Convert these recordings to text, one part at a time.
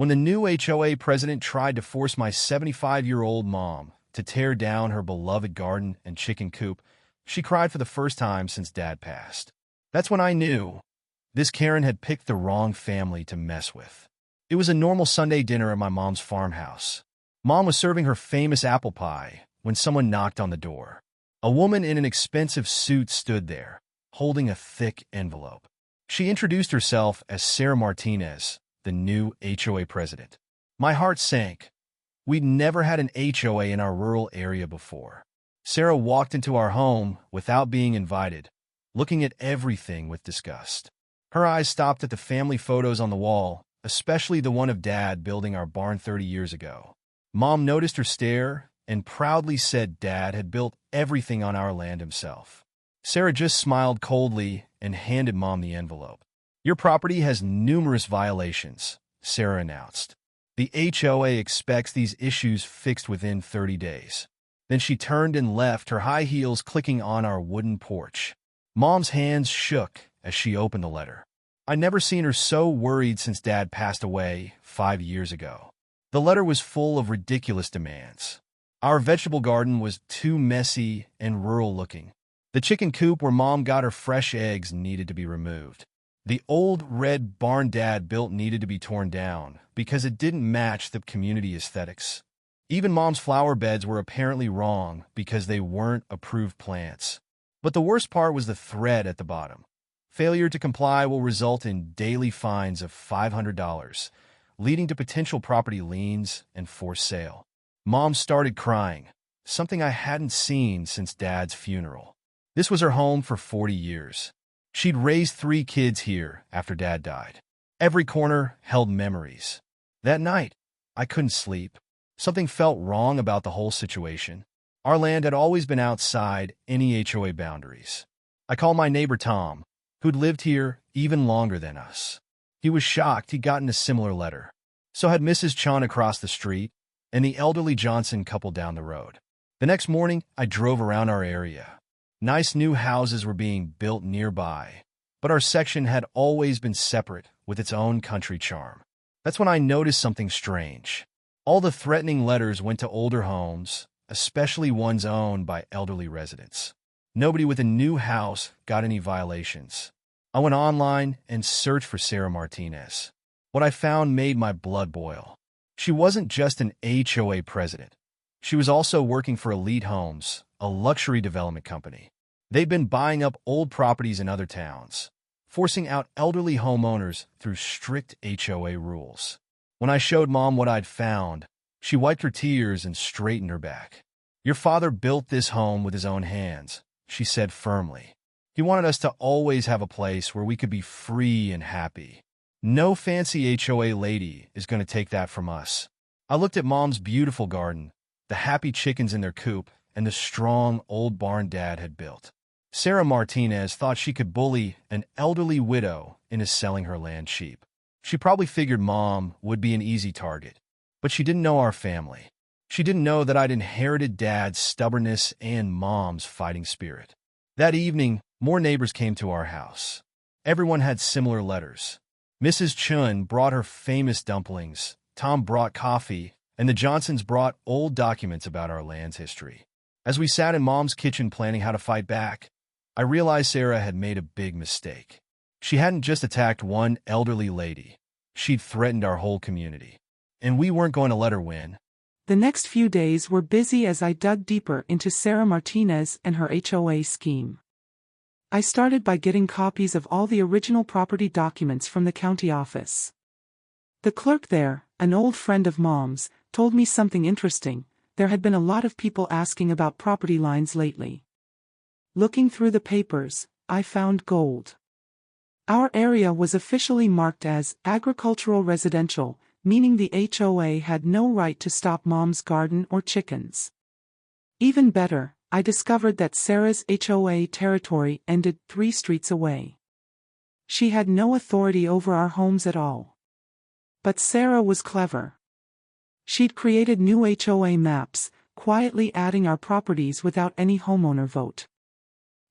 When the new HOA president tried to force my 75-year-old mom to tear down her beloved garden and chicken coop, she cried for the first time since Dad passed. That's when I knew this Karen had picked the wrong family to mess with. It was a normal Sunday dinner at my mom's farmhouse. Mom was serving her famous apple pie when someone knocked on the door. A woman in an expensive suit stood there, holding a thick envelope. She introduced herself as Sarah Martinez, the new HOA president. My heart sank. We'd never had an HOA in our rural area before. Sarah walked into our home without being invited, looking at everything with disgust. Her eyes stopped at the family photos on the wall, especially the one of Dad building our barn 30 years ago. Mom noticed her stare and proudly said Dad had built everything on our land himself. Sarah just smiled coldly and handed Mom the envelope. Your property has numerous violations, Sarah announced. The HOA expects these issues fixed within 30 days. Then she turned and left, her high heels clicking on our wooden porch. Mom's hands shook as she opened the letter. I'd never seen her so worried since Dad passed away 5 years ago. The letter was full of ridiculous demands. Our vegetable garden was too messy and rural-looking. The chicken coop where Mom got her fresh eggs needed to be removed. The old red barn Dad built needed to be torn down because it didn't match the community aesthetics. Even Mom's flower beds were apparently wrong because they weren't approved plants. But the worst part was the thread at the bottom. Failure to comply will result in daily fines of $500, leading to potential property liens and forced sale. Mom started crying, something I hadn't seen since Dad's funeral. This was her home for 40 years. She'd raised 3 kids here after Dad died. Every corner held memories. That night, I couldn't sleep. Something felt wrong about the whole situation. Our land had always been outside any HOA boundaries. I called my neighbor Tom, who'd lived here even longer than us. He was shocked he'd gotten a similar letter. So had Mrs. Chon across the street and the elderly Johnson couple down the road. The next morning, I drove around our area. Nice new houses were being built nearby, but our section had always been separate with its own country charm. That's when I noticed something strange. All the threatening letters went to older homes, especially ones owned by elderly residents. Nobody with a new house got any violations. I went online and searched for Sarah Martinez. What I found made my blood boil. She wasn't just an HOA president. She was also working for Elite Homes, a luxury development company. They'd been buying up old properties in other towns, forcing out elderly homeowners through strict HOA rules. When I showed Mom what I'd found, she wiped her tears and straightened her back. Your father built this home with his own hands, she said firmly. He wanted us to always have a place where we could be free and happy. No fancy HOA lady is going to take that from us. I looked at Mom's beautiful garden, the happy chickens in their coop, and the strong old barn Dad had built. Sarah Martinez thought she could bully an elderly widow into selling her land cheap. She probably figured Mom would be an easy target, but she didn't know our family. She didn't know that I'd inherited Dad's stubbornness and Mom's fighting spirit. That evening, more neighbors came to our house. Everyone had similar letters. Mrs. Chun brought her famous dumplings, Tom brought coffee, and the Johnsons brought old documents about our land's history. As we sat in Mom's kitchen planning how to fight back, I realized Sarah had made a big mistake. She hadn't just attacked one elderly lady. She'd threatened our whole community. And we weren't going to let her win. The next few days were busy as I dug deeper into Sarah Martinez and her HOA scheme. I started by getting copies of all the original property documents from the county office. The clerk there, an old friend of Mom's, told me something interesting. There had been a lot of people asking about property lines lately. Looking through the papers, I found gold. Our area was officially marked as agricultural residential, meaning the HOA had no right to stop Mom's garden or chickens. Even better, I discovered that Sarah's HOA territory ended 3 streets away. She had no authority over our homes at all. But Sarah was clever. She'd created new HOA maps, quietly adding our properties without any homeowner vote.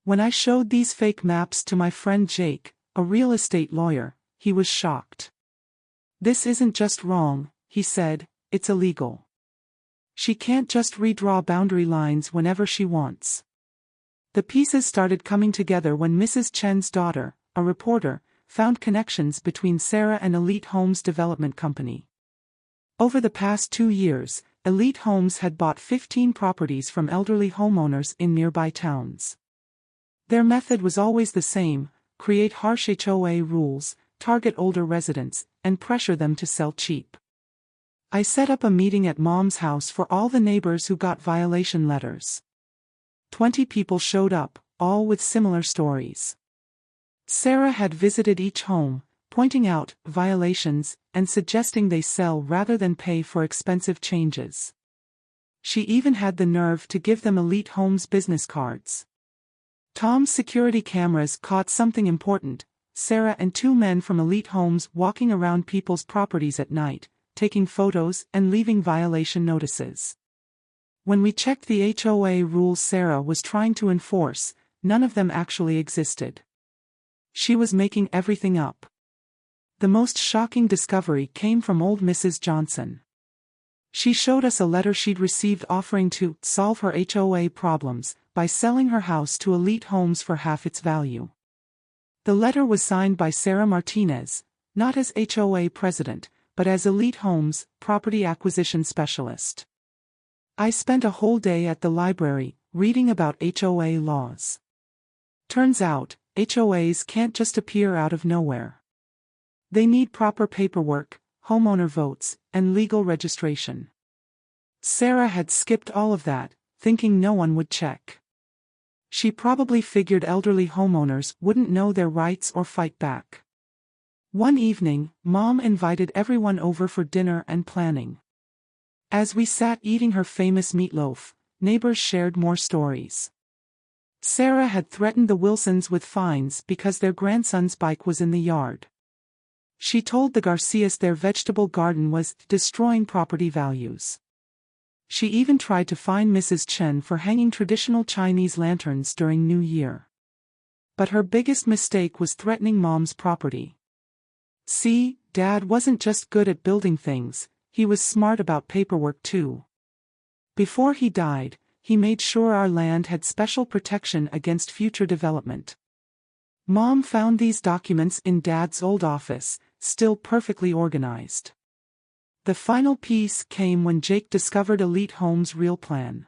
When I showed these fake maps to my friend Jake, a real estate lawyer, he was shocked. "This isn't just wrong," he said, "it's illegal. She can't just redraw boundary lines whenever she wants." The pieces started coming together when Mrs. Chen's daughter, a reporter, found connections between Sarah and Elite Homes Development Company. Over the past 2 years, Elite Homes had bought 15 properties from elderly homeowners in nearby towns. Their method was always the same: create harsh HOA rules, target older residents, and pressure them to sell cheap. I set up a meeting at Mom's house for all the neighbors who got violation letters. 20 people showed up, all with similar stories. Sarah had visited each home, pointing out violations and suggesting they sell rather than pay for expensive changes. She even had the nerve to give them Elite Homes business cards. Tom's security cameras caught something important: Sarah and 2 men from Elite Homes walking around people's properties at night, taking photos and leaving violation notices. When we checked the HOA rules Sarah was trying to enforce, none of them actually existed. She was making everything up. The most shocking discovery came from old Mrs. Johnson. She showed us a letter she'd received offering to solve her HOA problems by selling her house to Elite Homes for half its value. The letter was signed by Sarah Martinez, not as HOA president, but as Elite Homes property acquisition specialist. I spent a whole day at the library, reading about HOA laws. Turns out, HOAs can't just appear out of nowhere. They need proper paperwork, homeowner votes, and legal registration. Sarah had skipped all of that, thinking no one would check. She probably figured elderly homeowners wouldn't know their rights or fight back. One evening, Mom invited everyone over for dinner and planning. As we sat eating her famous meatloaf, neighbors shared more stories. Sarah had threatened the Wilsons with fines because their grandson's bike was in the yard. She told the Garcias their vegetable garden was destroying property values. She even tried to fine Mrs. Chen for hanging traditional Chinese lanterns during New Year. But her biggest mistake was threatening Mom's property. See, Dad wasn't just good at building things, he was smart about paperwork too. Before he died, he made sure our land had special protection against future development. Mom found these documents in Dad's old office, still perfectly organized. The final piece came when Jake discovered Elite Homes' real plan.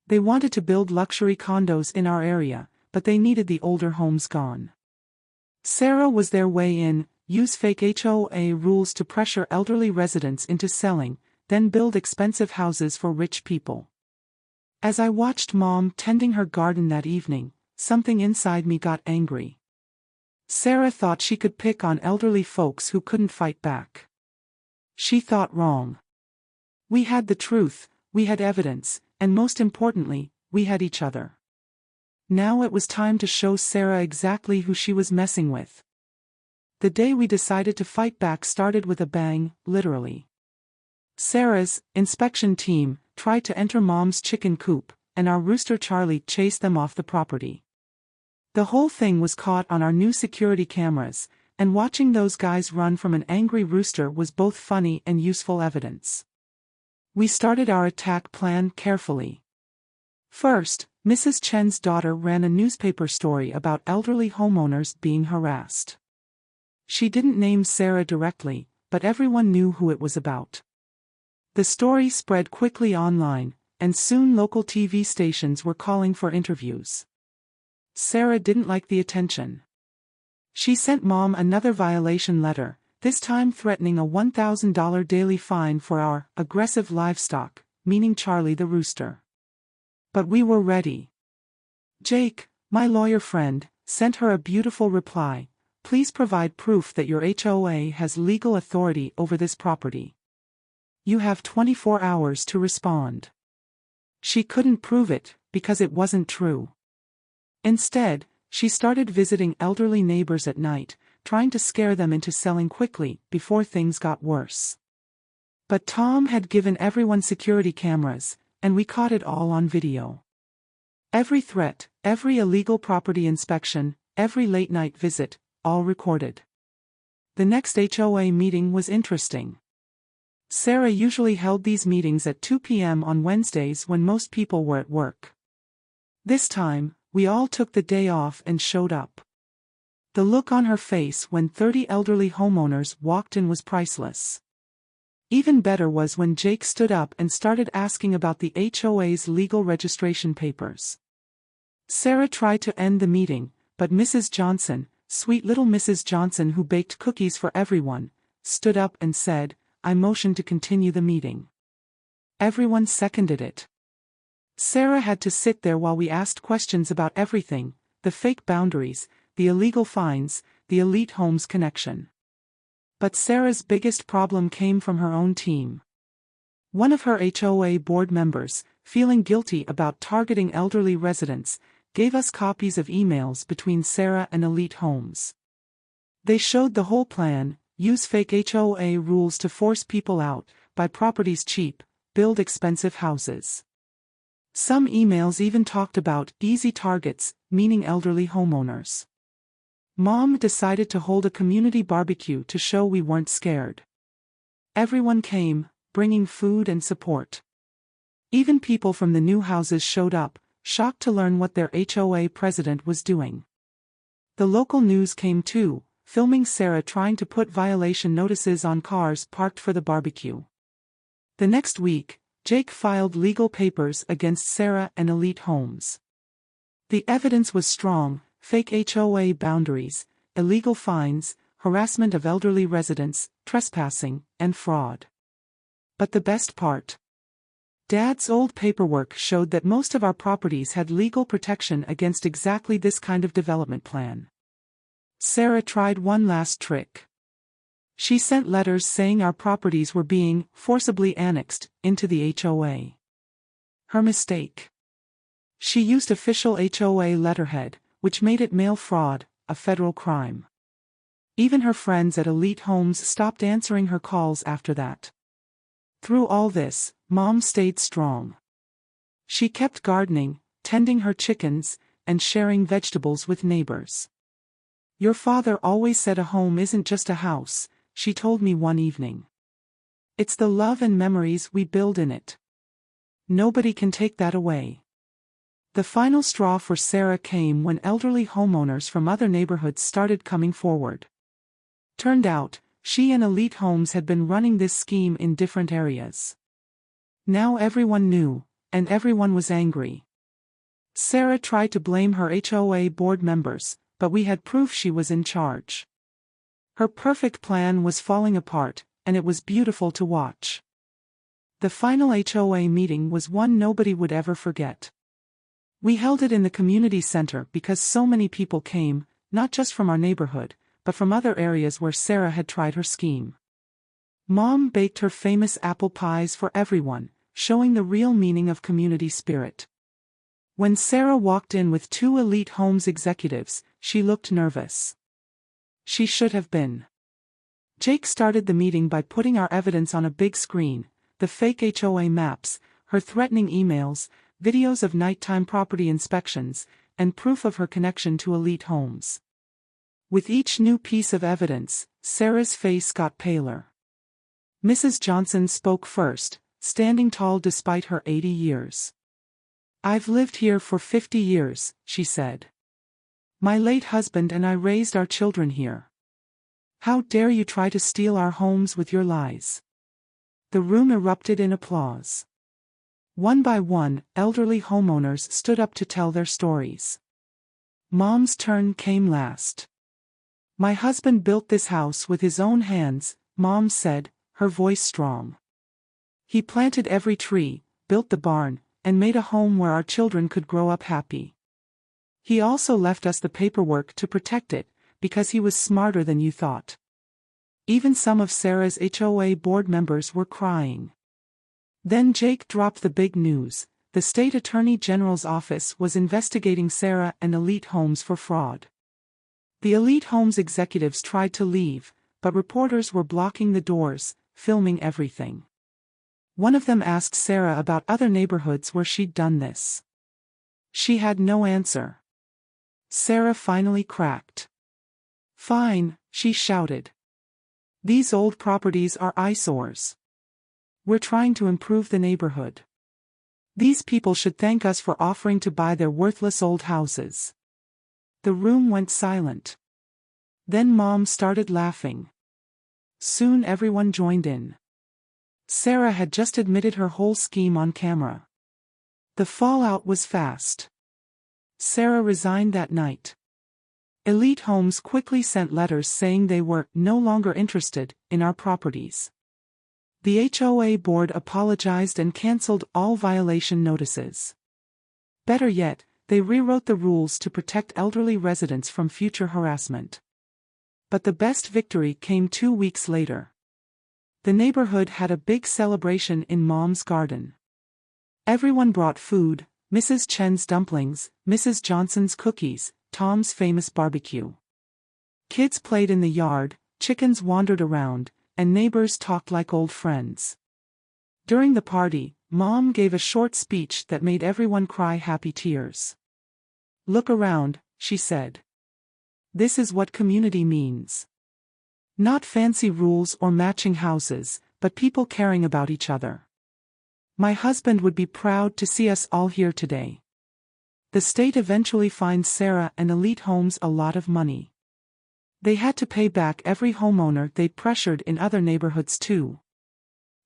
They wanted to build luxury condos in our area, but they needed the older homes gone. Sarah was their way in: use fake HOA rules to pressure elderly residents into selling, then build expensive houses for rich people. As I watched Mom tending her garden that evening, something inside me got angry. Sarah thought she could pick on elderly folks who couldn't fight back. She thought wrong. We had the truth, we had evidence, and most importantly, we had each other. Now it was time to show Sarah exactly who she was messing with. The day we decided to fight back started with a bang, literally. Sarah's inspection team tried to enter Mom's chicken coop, and our rooster Charlie chased them off the property. The whole thing was caught on our new security cameras, and watching those guys run from an angry rooster was both funny and useful evidence. We started our attack plan carefully. First, Mrs. Chen's daughter ran a newspaper story about elderly homeowners being harassed. She didn't name Sarah directly, but everyone knew who it was about. The story spread quickly online, and soon local TV stations were calling for interviews. Sarah didn't like the attention. She sent Mom another violation letter, this time threatening a $1,000 daily fine for our aggressive livestock, meaning Charlie the rooster. But we were ready. Jake, my lawyer friend, sent her a beautiful reply: please provide proof that your HOA has legal authority over this property. You have 24 hours to respond. She couldn't prove it, because it wasn't true. Instead, she started visiting elderly neighbors at night, trying to scare them into selling quickly before things got worse. But Tom had given everyone security cameras, and we caught it all on video. Every threat, every illegal property inspection, every late-night visit, all recorded. The next HOA meeting was interesting. Sarah usually held these meetings at 2 p.m. on Wednesdays when most people were at work. This time, we all took the day off and showed up. The look on her face when 30 elderly homeowners walked in was priceless. Even better was when Jake stood up and started asking about the HOA's legal registration papers. Sarah tried to end the meeting, but Mrs. Johnson, sweet little Mrs. Johnson who baked cookies for everyone, stood up and said, "I motion to continue the meeting." Everyone seconded it. Sarah had to sit there while we asked questions about everything: the fake boundaries, the illegal fines, the Elite Homes connection. But Sarah's biggest problem came from her own team. One of her HOA board members, feeling guilty about targeting elderly residents, gave us copies of emails between Sarah and Elite Homes. They showed the whole plan: use fake HOA rules to force people out, buy properties cheap, build expensive houses. Some emails even talked about easy targets, meaning elderly homeowners. Mom decided to hold a community barbecue to show we weren't scared. Everyone came, bringing food and support. Even people from the new houses showed up, shocked to learn what their HOA president was doing. The local news came too, filming Sarah trying to put violation notices on cars parked for the barbecue. The next week, Jake filed legal papers against Sarah and Elite Homes. The evidence was strong: fake HOA boundaries, illegal fines, harassment of elderly residents, trespassing, and fraud. But the best part: Dad's old paperwork showed that most of our properties had legal protection against exactly this kind of development plan. Sarah tried one last trick. She sent letters saying our properties were being forcibly annexed into the HOA. Her mistake. She used official HOA letterhead, which made it mail fraud, a federal crime. Even her friends at Elite Homes stopped answering her calls after that. Through all this, Mom stayed strong. She kept gardening, tending her chickens, and sharing vegetables with neighbors. "Your father always said a home isn't just a house," she told me one evening. "It's the love and memories we build in it. Nobody can take that away." The final straw for Sarah came when elderly homeowners from other neighborhoods started coming forward. Turned out, she and Elite Homes had been running this scheme in different areas. Now everyone knew, and everyone was angry. Sarah tried to blame her HOA board members, but we had proof she was in charge. Her perfect plan was falling apart, and it was beautiful to watch. The final HOA meeting was one nobody would ever forget. We held it in the community center because so many people came, not just from our neighborhood, but from other areas where Sarah had tried her scheme. Mom baked her famous apple pies for everyone, showing the real meaning of community spirit. When Sarah walked in with 2 Elite Homes executives, she looked nervous. She should have been. Jake started the meeting by putting our evidence on a big screen: the fake HOA maps, her threatening emails, videos of nighttime property inspections, and proof of her connection to Elite Homes. With each new piece of evidence, Sarah's face got paler. Mrs. Johnson spoke first, standing tall despite her 80 years. "I've lived here for 50 years, she said. "My late husband and I raised our children here. How dare you try to steal our homes with your lies?" The room erupted in applause. One by one, elderly homeowners stood up to tell their stories. Mom's turn came last. "My husband built this house with his own hands," Mom said, her voice strong. "He planted every tree, built the barn, and made a home where our children could grow up happy. He also left us the paperwork to protect it, because he was smarter than you thought." Even some of Sarah's HOA board members were crying. Then Jake dropped the big news: the state attorney general's office was investigating Sarah and Elite Homes for fraud. The Elite Homes executives tried to leave, but reporters were blocking the doors, filming everything. One of them asked Sarah about other neighborhoods where she'd done this. She had no answer. Sarah finally cracked. "Fine," she shouted. These old properties are eyesores. We're trying to improve the neighborhood. These people should thank us for offering to buy their worthless old houses." The room went silent. Then Mom started laughing. Soon everyone joined in. Sarah had just admitted her whole scheme on camera. The fallout was fast. Sarah resigned that night. Elite Homes quickly sent letters saying they were no longer interested in our properties. The HOA board apologized and canceled all violation notices. Better yet, they rewrote the rules to protect elderly residents from future harassment. But the best victory came 2 weeks later. The neighborhood had a big celebration in Mom's garden. Everyone brought food: Mrs. Chen's dumplings, Mrs. Johnson's cookies, Tom's famous barbecue. Kids played in the yard, chickens wandered around, and neighbors talked like old friends. During the party, Mom gave a short speech that made everyone cry happy tears. "Look around," she said. "This is what community means. Not fancy rules or matching houses, but people caring about each other. My husband would be proud to see us all here today." The state eventually fined Sarah and Elite Homes a lot of money. They had to pay back every homeowner they pressured in other neighborhoods too.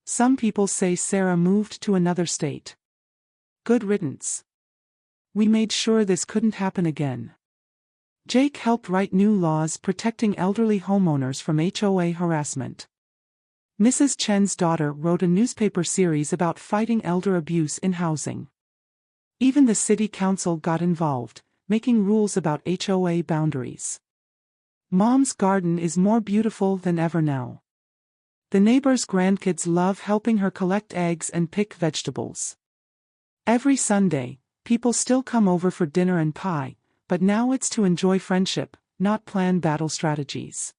Some people say Sarah moved to another state. Good riddance. We made sure this couldn't happen again. Jake helped write new laws protecting elderly homeowners from HOA harassment. Mrs. Chen's daughter wrote a newspaper series about fighting elder abuse in housing. Even the city council got involved, making rules about HOA boundaries. Mom's garden is more beautiful than ever now. The neighbors' grandkids love helping her collect eggs and pick vegetables. Every Sunday, people still come over for dinner and pie, but now it's to enjoy friendship, not plan battle strategies.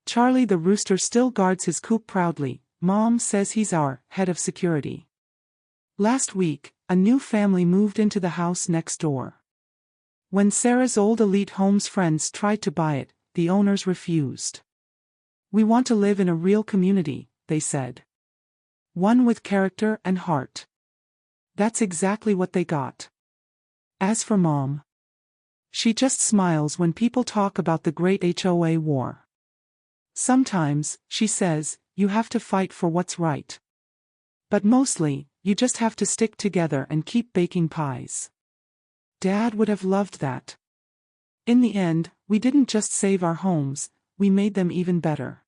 Charlie the rooster still guards his coop proudly. Mom says he's our head of security. Last week, a new family moved into the house next door. When Sarah's old Elite Homes friends tried to buy it, the owners refused. "We want to live in a real community," they said. "One with character and heart." That's exactly what they got. As for Mom, she just smiles when people talk about the great HOA war. Sometimes, she says, you have to fight for what's right. But mostly, you just have to stick together and keep baking pies. Dad would have loved that. In the end, we didn't just save our homes, we made them even better.